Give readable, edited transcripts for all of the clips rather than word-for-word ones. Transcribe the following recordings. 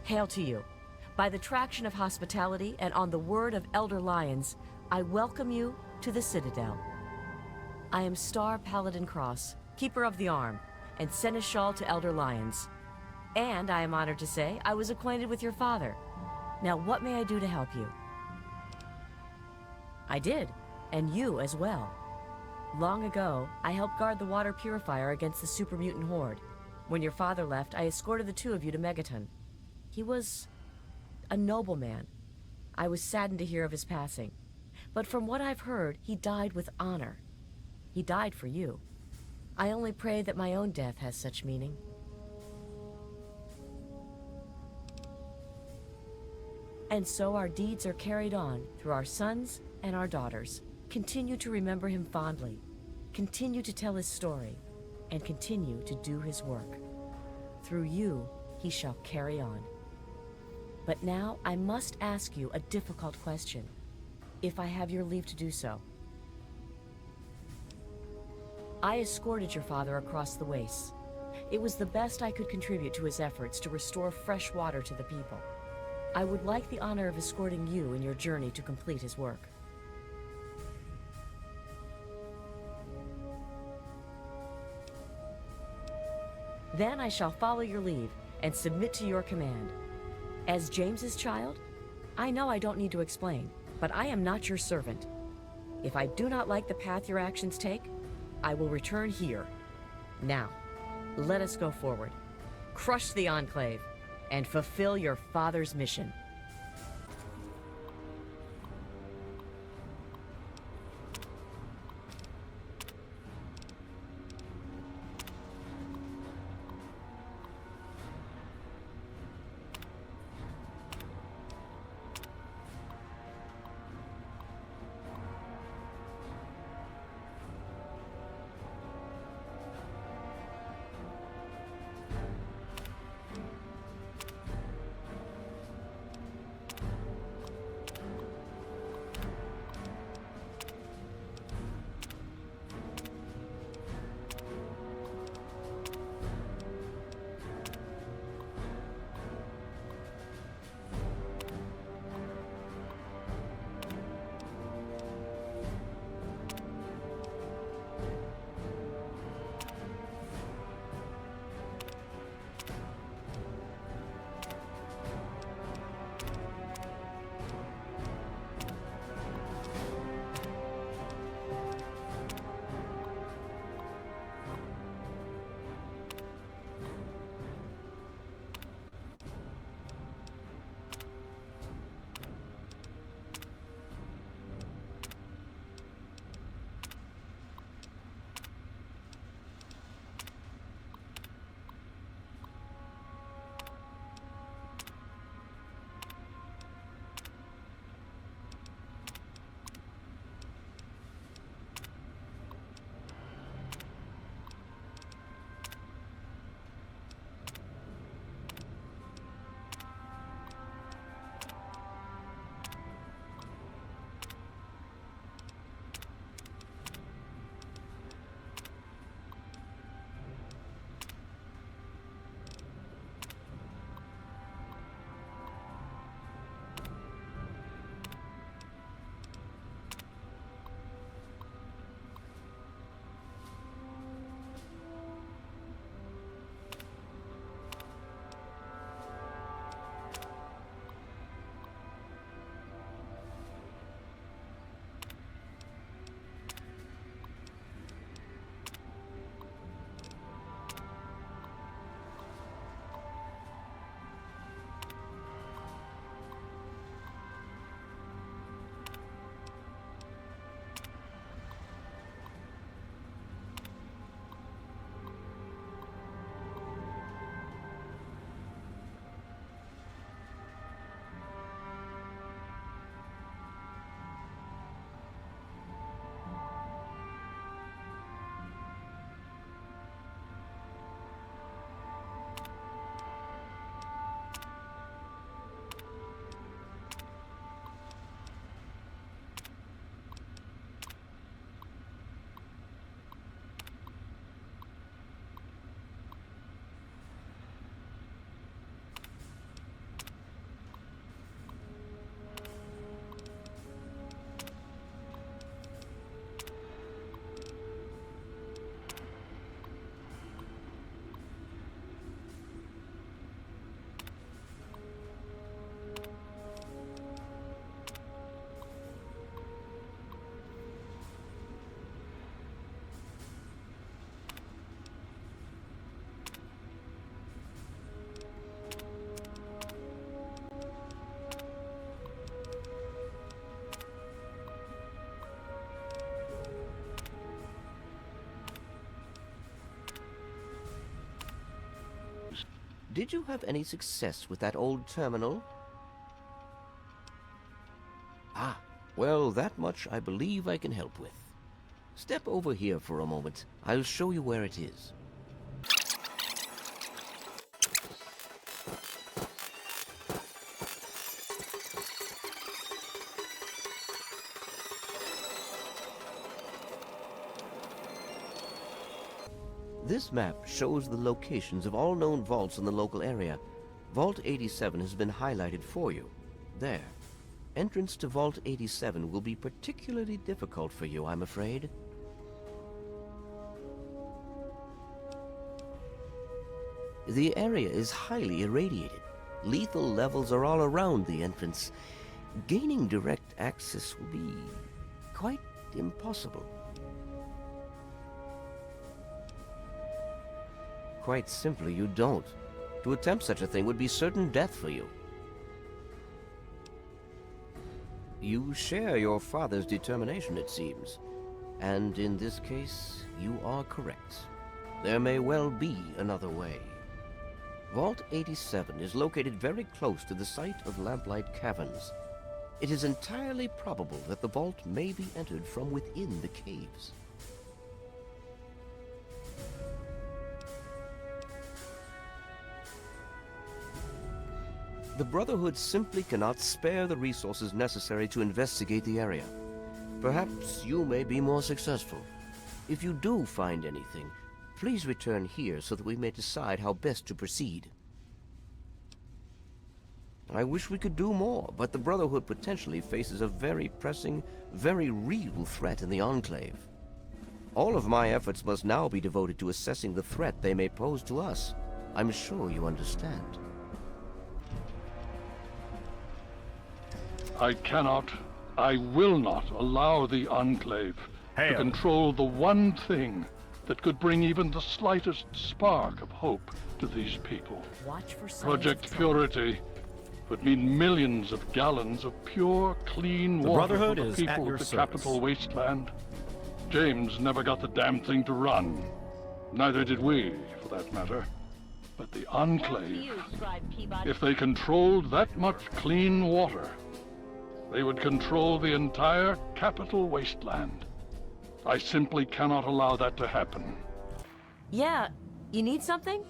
Hail to you. By the traction of hospitality and on the word of Elder Lyons, I welcome you to the Citadel. I am Star Paladin Cross, Keeper of the Arm, and Seneschal to Elder Lyons. And I am honored to say I was acquainted with your father. Now what may I do to help you? I did, and you as well. Long ago, I helped guard the water purifier against the super mutant horde. When your father left, I escorted the two of you to Megaton. He was a noble man. I was saddened to hear of his passing. But from what I've heard, he died with honor. He died for you. I only pray that my own death has such meaning. And so our deeds are carried on through our sons and our daughters. Continue to remember him fondly. Continue to tell his story. And continue to do his work. Through you, he shall carry on. But now I must ask you a difficult question, if I have your leave to do so. I escorted your father across the wastes. It was the best I could contribute to his efforts to restore fresh water to the people. I would like the honor of escorting you in your journey to complete his work. Then I shall follow your lead and submit to your command. As James's child, I know I don't need to explain, but I am not your servant. If I do not like the path your actions take, I will return here. Now, let us go forward, crush the Enclave, and fulfill your father's mission. Did you have any success with that old terminal? Ah, well, that much I believe I can help with. Step over here for a moment. I'll show you where it is. This map shows the locations of all known vaults in the local area. Vault 87 has been highlighted for you. There. Entrance to Vault 87 will be particularly difficult for you, I'm afraid. The area is highly irradiated. Lethal levels are all around the entrance. Gaining direct access will be quite impossible. Quite simply, you don't. To attempt such a thing would be certain death for you. You share your father's determination, it seems. And in this case, you are correct. There may well be another way. Vault 87 is located very close to the site of Lamplight Caverns. It is entirely probable that the vault may be entered from within the caves. The Brotherhood simply cannot spare the resources necessary to investigate the area. Perhaps you may be more successful. If you do find anything, please return here so that we may decide how best to proceed. I wish we could do more, but the Brotherhood potentially faces a very pressing, very real threat in the Enclave. All of my efforts must now be devoted to assessing the threat they may pose to us. I'm sure you understand. I cannot, I will not allow the Enclave to control the one thing that could bring even the slightest spark of hope to these people. Watch for signs Project of trouble. Purity would mean millions of gallons of pure, clean The water Brotherhood for the is at people your of the service. capital wasteland. James never got the damn thing to run. Neither did we, for that matter. But the Enclave, if they controlled that much clean water, they would control the entire capital wasteland. I simply cannot allow that to happen. Yeah, you need something?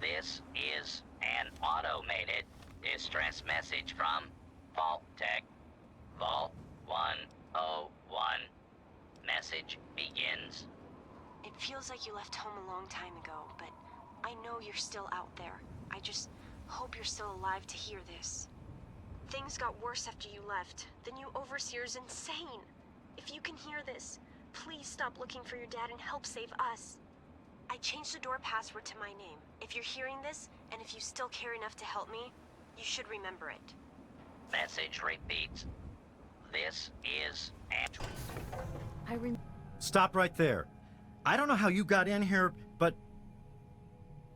This is an automated distress message from Vault Tech. Vault 101. Message begins. It feels like you left home a long time ago, but I know you're still out there. I just hope you're still alive to hear this. Things got worse after you left. The new Overseer's insane. If you can hear this, please stop looking for your dad and help save us. I changed the door password to my name. If you're hearing this, and if you still care enough to help me, you should remember it. Message repeats. This is an... Stop right there. I don't know how you got in here, but...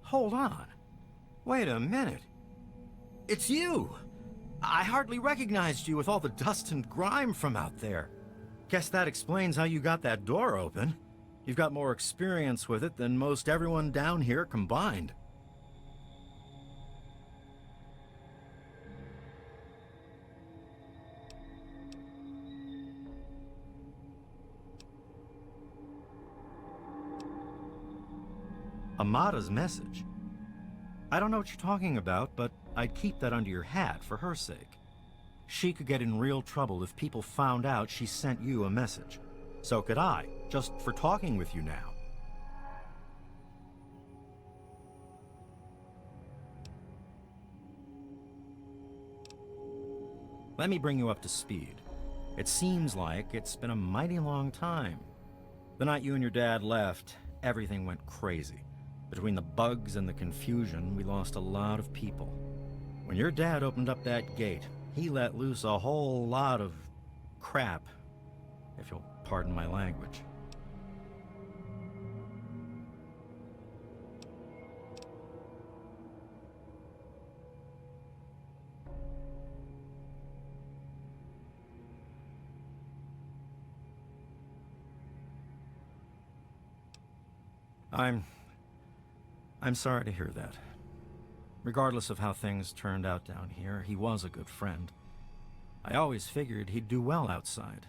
Hold on. Wait a minute. It's you! I hardly recognized you with all the dust and grime from out there. Guess that explains how you got that door open. You've got more experience with it than most everyone down here combined. Amada's message. I don't know what you're talking about, but I'd keep that under your hat for her sake. She could get in real trouble if people found out she sent you a message. So could I, just for talking with you now. Let me bring you up to speed. It seems like it's been a mighty long time. The night you and your dad left, everything went crazy. Between the bugs and the confusion, we lost a lot of people. When your dad opened up that gate, he let loose a whole lot of crap, if you'll pardon my language. I'm sorry to hear that. Regardless of how things turned out down here, he was a good friend. I always figured he'd do well outside.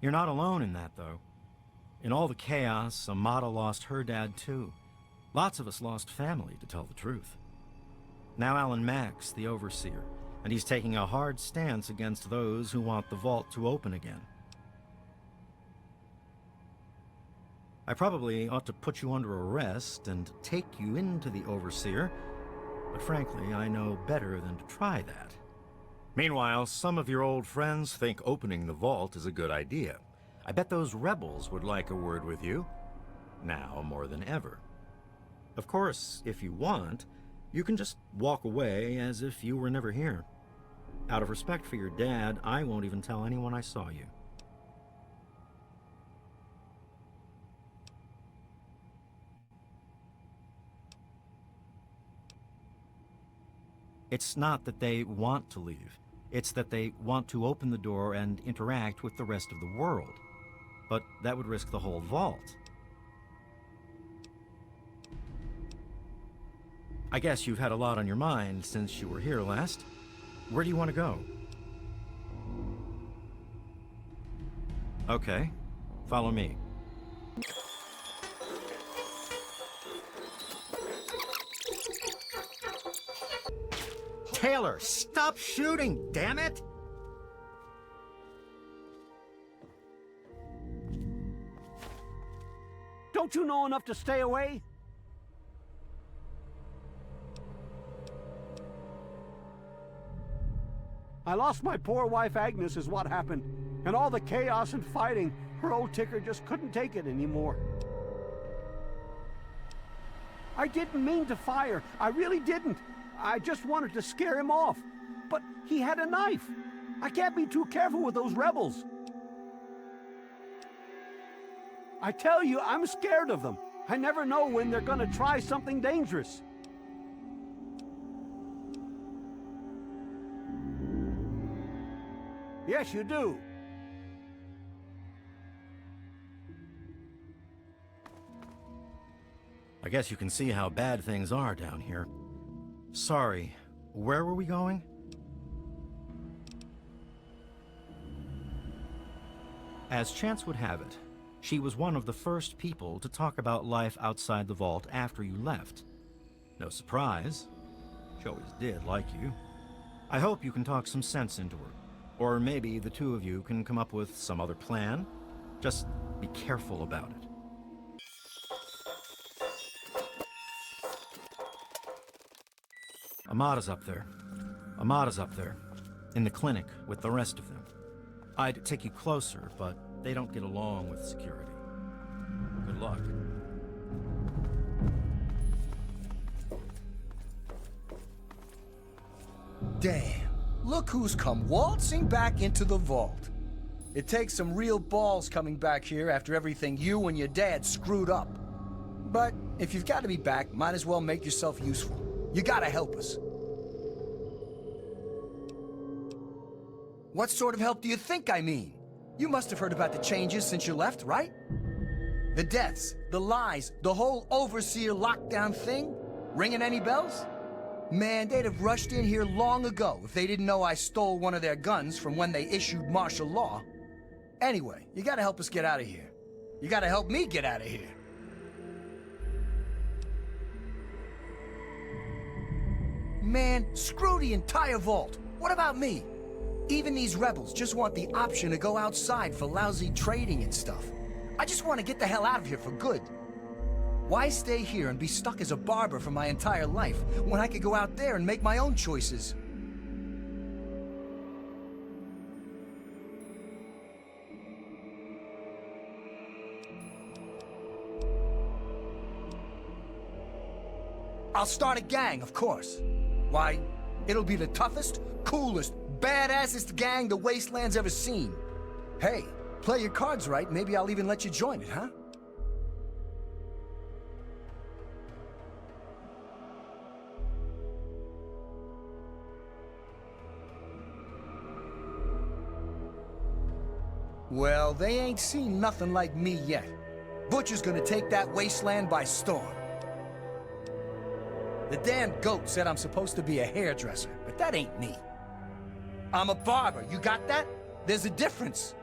You're not alone in that, though. In all the chaos, Amata lost her dad, too. Lots of us lost family, to tell the truth. Now Alan Mack's the Overseer, and he's taking a hard stance against those who want the vault to open again. I probably ought to put you under arrest and take you into the Overseer, but frankly, I know better than to try that. Meanwhile, some of your old friends think opening the vault is a good idea. I bet those rebels would like a word with you, now more than ever. Of course, if you want, you can just walk away as if you were never here. Out of respect for your dad, I won't even tell anyone I saw you. It's not that they want to leave. It's that they want to open the door and interact with the rest of the world. But that would risk the whole vault. I guess you've had a lot on your mind since you were here last. Where do you want to go? Okay, follow me. Taylor, stop shooting, damn it! Don't you know enough to stay away? I lost my poor wife Agnes is what happened. And all the chaos and fighting, her old ticker just couldn't take it anymore. I didn't mean to fire. I really didn't. I just wanted to scare him off. But he had a knife. I can't be too careful with those rebels. I tell you, I'm scared of them. I never know when they're gonna try something dangerous. Yes, you do. I guess you can see how bad things are down here. Sorry, where were we going? As chance would have it, she was one of the first people to talk about life outside the vault after you left. No surprise. She always did like you. I hope you can talk some sense into her. Or maybe the two of you can come up with some other plan. Just be careful about it. Amata's up there. Amata's up there. In the clinic with the rest of them. I'd take you closer, but they don't get along with security. Good luck. Damn. Look who's come waltzing back into the vault. It takes some real balls coming back here after everything you and your dad screwed up. But if you've got to be back, might as well make yourself useful. You gotta help us. What sort of help do you think I mean? You must have heard about the changes since you left, right? The deaths, the lies, the whole Overseer lockdown thing? Ringing any bells? Man, they'd have rushed in here long ago if they didn't know I stole one of their guns from when they issued martial law. Anyway, you gotta help us get out of here. You gotta help me get out of here. Man, screw the entire vault. What about me? Even these rebels just want the option to go outside for lousy trading and stuff. I just want to get the hell out of here for good. Why stay here and be stuck as a barber for my entire life when I could go out there and make my own choices? I'll start a gang, of course. Why, it'll be the toughest, coolest, badassest gang the Wasteland's ever seen. Hey, play your cards right, maybe I'll even let you join it, huh? Well, they ain't seen nothing like me yet. Butcher's gonna take that Wasteland by storm. The damn goat said I'm supposed to be a hairdresser, but that ain't me. I'm a barber, you got that? There's a difference.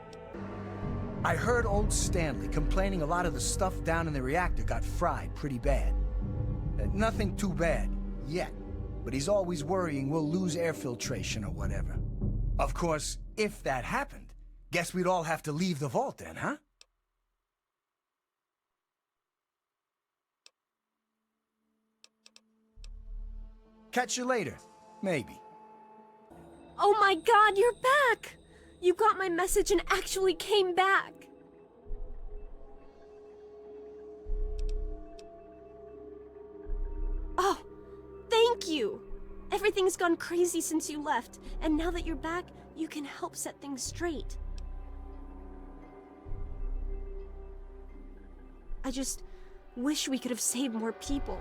I heard old Stanley complaining a lot of the stuff down in the reactor got fried pretty bad. Nothing too bad, yet. But he's always worrying we'll lose air filtration or whatever. Of course, if that happened, guess we'd all have to leave the vault then, huh? Catch you later, maybe. Oh my god, you're back! You got my message and actually came back! Oh, thank you! Everything's gone crazy since you left, and now that you're back, you can help set things straight. I just wish we could have saved more people.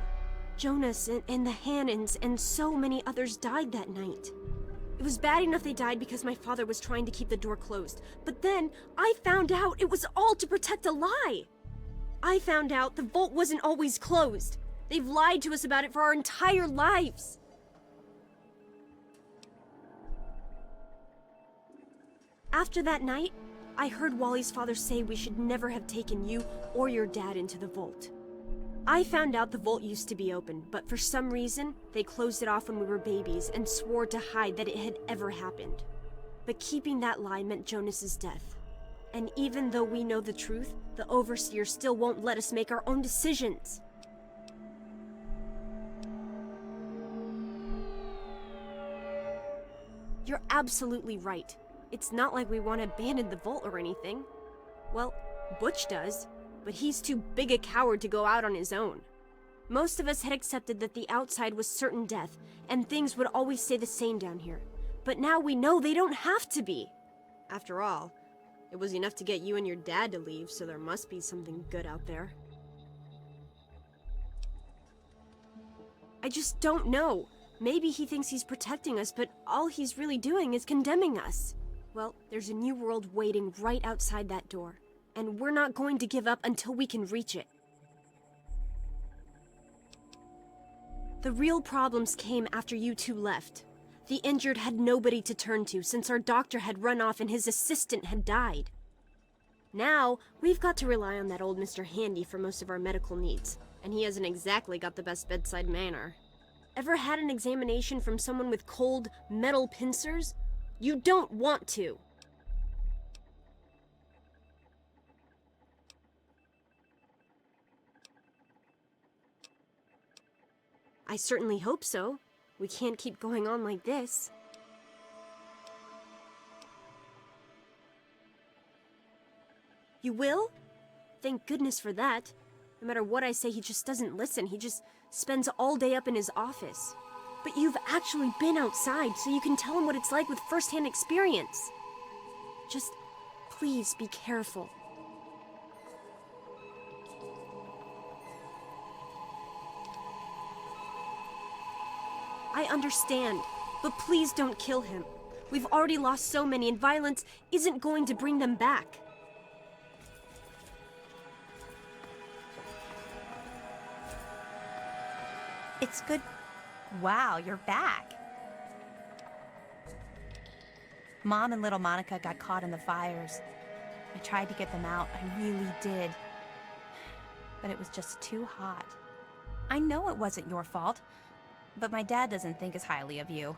Jonas and the Hannons and so many others died that night. It was bad enough they died because my father was trying to keep the door closed. But then, I found out it was all to protect a lie! I found out the vault wasn't always closed. They've lied to us about it for our entire lives. After that night, I heard Wally's father say we should never have taken you or your dad into the vault. I found out the vault used to be open, but for some reason, they closed it off when we were babies and swore to hide that it had ever happened. But keeping that lie meant Jonas's death. And even though we know the truth, the Overseer still won't let us make our own decisions. You're absolutely right. It's not like we want to abandon the vault or anything. Well, Butch does. But he's too big a coward to go out on his own. Most of us had accepted that the outside was certain death, and things would always stay the same down here. But now we know they don't have to be. After all, it was enough to get you and your dad to leave, so there must be something good out there. I just don't know. Maybe he thinks he's protecting us, but all he's really doing is condemning us. Well, there's a new world waiting right outside that door. And we're not going to give up until we can reach it. The real problems came after you two left. The injured had nobody to turn to since our doctor had run off and his assistant had died. Now, we've got to rely on that old Mr. Handy for most of our medical needs, and he hasn't exactly got the best bedside manner. Ever had an examination from someone with cold, metal pincers? You don't want to. I certainly hope so. We can't keep going on like this. You will? Thank goodness for that. No matter what I say, he just doesn't listen. He just spends all day up in his office. But you've actually been outside, so you can tell him what it's like with first-hand experience. Just please be careful. I understand, but please don't kill him. We've already lost so many, and violence isn't going to bring them back. It's good. Wow, you're back. Mom and little Monica got caught in the fires. I tried to get them out, I really did. But it was just too hot. I know it wasn't your fault. But my dad doesn't think as highly of you.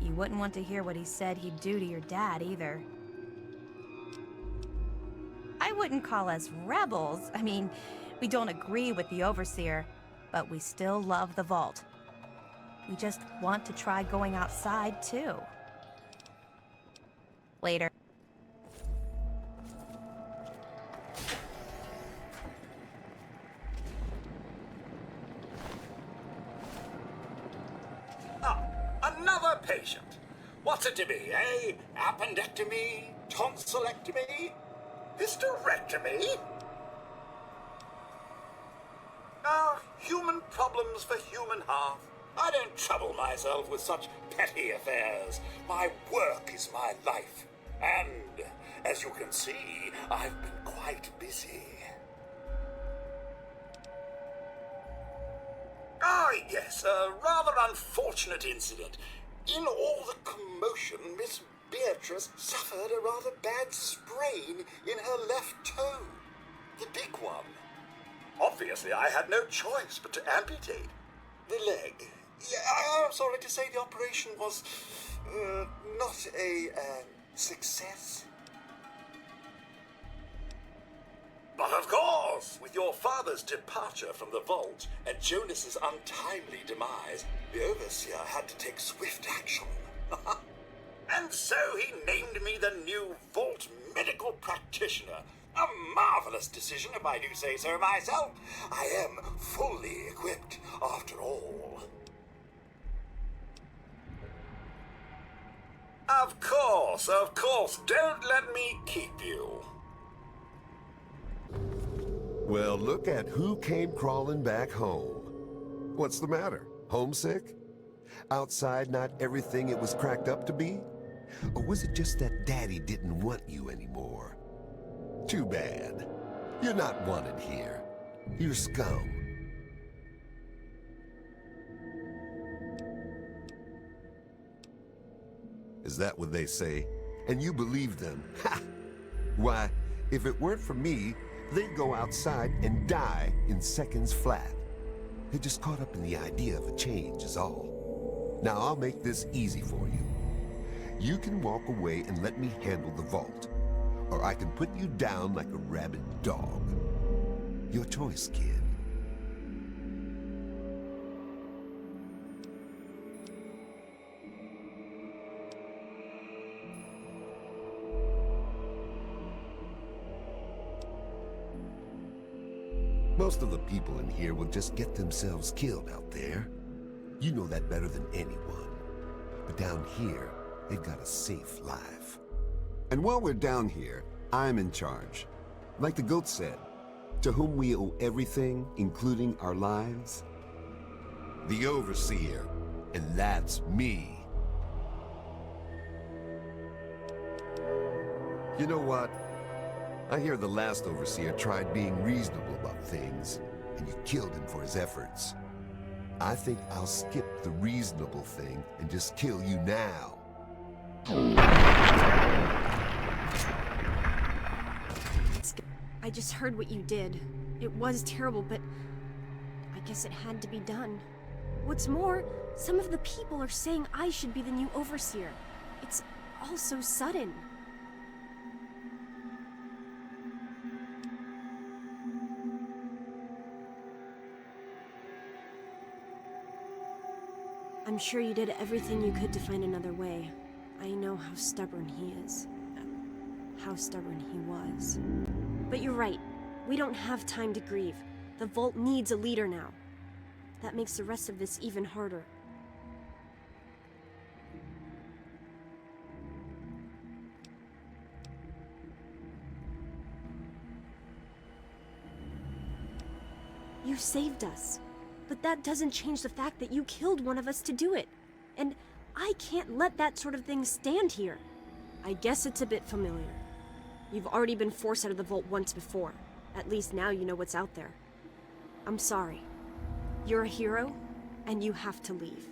You wouldn't want to hear what he said he'd do to your dad, either. I wouldn't call us rebels. I mean, we don't agree with the Overseer, but we still love the vault. We just want to try going outside, too. Later. Another patient. What's it to be, eh? Appendectomy? Tonsillectomy? Hysterectomy? Ah, human problems for human hearth. I don't trouble myself with such petty affairs. My work is my life. And, as you can see, I've been quite busy. Ah, yes, a rather unfortunate incident. In all the commotion, Miss Beatrice suffered a rather bad sprain in her left toe. The big one. Obviously, I had no choice but to amputate the leg. Yeah, I'm sorry to say the operation was not a success. But of course, with your father's departure from the vault and Jonas's untimely demise, the Overseer had to take swift action. And so he named me the new Vault Medical Practitioner. A marvelous decision, if I do say so myself. I am fully equipped, after all. Of course. Don't let me keep you. Well, look at who came crawling back home. What's the matter? Homesick? Outside not everything it was cracked up to be? Or was it just that Daddy didn't want you anymore? Too bad. You're not wanted here. You're scum. Is that what they say? And you believe them? Ha! Why, if it weren't for me, they'd go outside and die in seconds flat. They're just caught up in the idea of a change is all. Now I'll make this easy for you. You can walk away and let me handle the vault. Or I can put you down like a rabid dog. Your choice, kid. Most of the people in here will just get themselves killed out there. You know that better than anyone. But down here, they've got a safe life. And while we're down here, I'm in charge. Like the goat said, to whom we owe everything, including our lives. The Overseer, and that's me. You know what? I hear the last Overseer tried being reasonable about things, and you killed him for his efforts. I think I'll skip the reasonable thing and just kill you now. I just heard what you did. It was terrible, but I guess it had to be done. What's more, some of the people are saying I should be the new Overseer. It's all so sudden. I'm sure you did everything you could to find another way. I know how stubborn he is. How stubborn he was. But you're right. We don't have time to grieve. The Vault needs a leader now. That makes the rest of this even harder. You saved us. But that doesn't change the fact that you killed one of us to do it. And I can't let that sort of thing stand here. I guess it's a bit familiar. You've already been forced out of the Vault once before. At least now you know what's out there. I'm sorry. You're a hero, and you have to leave.